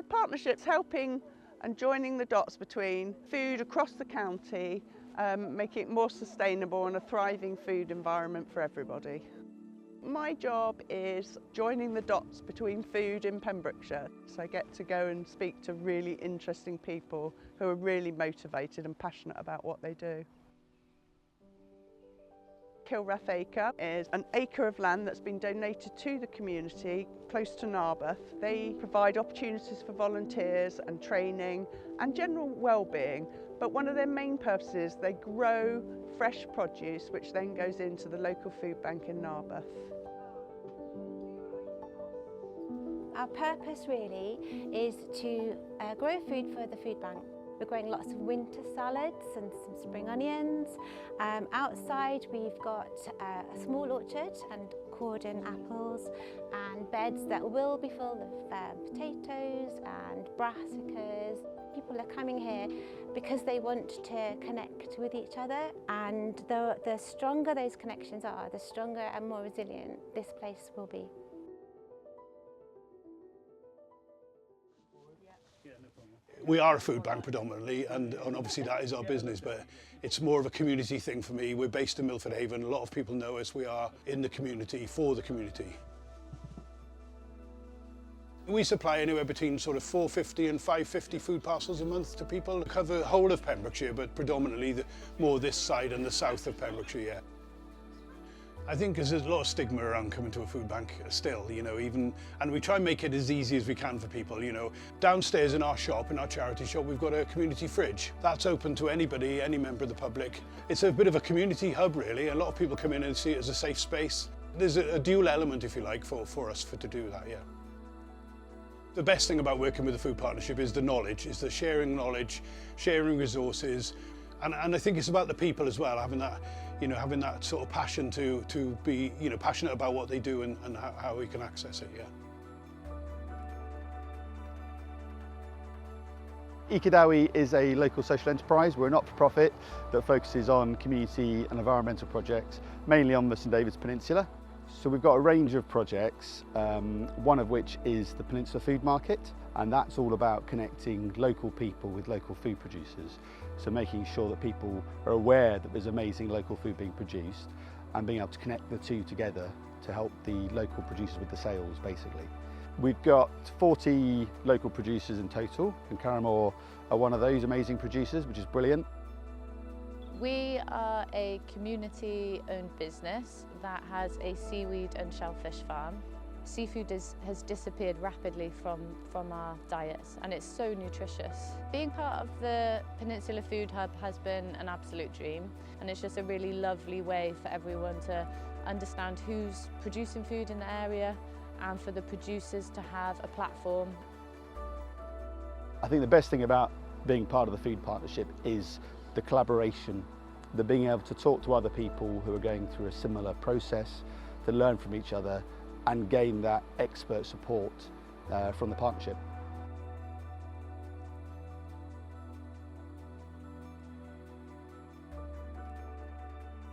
Partnership's helping and joining the dots between food across the county, making it more sustainable and a thriving food environment for everybody. My job is joining the dots between food in Pembrokeshire. So I get to go and speak to really interesting people who are really motivated and passionate about what they do. Cilref Acre is an acre of land that's been donated to the community close to Narberth. They provide opportunities for volunteers and training and general well-being, but one of their main purposes, they grow fresh produce which then goes into the local food bank in Narberth. Our purpose really is to grow food for the food bank. We're growing lots of winter salads and some spring onions. Outside we've got a small orchard and cordon apples and beds that will be full of potatoes and brassicas. People are coming here because they want to connect with each other, and the stronger those connections are, the stronger and more resilient this place will be. We are a food bank predominantly, and obviously that is our business, but it's more of a community thing for me. We're based in Milford Haven. A lot of people know us. We are in the community, for the community. We supply anywhere between sort of 450 and 550 food parcels a month to people. Cover the whole of Pembrokeshire, but predominantly more this side and the south of Pembrokeshire, yeah. I think there's a lot of stigma around coming to a food bank still, you know, and we try and make it as easy as we can for people, you know. Downstairs in our shop, in our charity shop, we've got a community fridge. That's open to anybody, any member of the public. It's a bit of a community hub, really. A lot of people come in and see it as a safe space. There's a dual element, if you like, for us to do that, yeah. The best thing about working with the Food Partnership is the knowledge, is the sharing knowledge, sharing resources, and I think it's about the people as well, having that sort of passion to be, you know, passionate about what they do and how we can access it, yeah. Ynghyd is a local social enterprise. We're a not-for-profit that focuses on community and environmental projects, mainly on the St David's Peninsula. So we've got a range of projects, one of which is the Peninsula Food Market, and that's all about connecting local people with local food producers. So making sure that people are aware that there's amazing local food being produced and being able to connect the two together to help the local producers with the sales, basically. We've got 40 local producers in total, and Carramore are one of those amazing producers, which is brilliant. We are a community-owned business that has a seaweed and shellfish farm. Seafood has disappeared rapidly from our diets, and it's so nutritious. Being part of the Peninsula Food Hub has been an absolute dream, and it's just a really lovely way for everyone to understand who's producing food in the area and for the producers to have a platform. I think the best thing about being part of the Food Partnership is the collaboration, the being able to talk to other people who are going through a similar process, to learn from each other and gain that expert support from the partnership.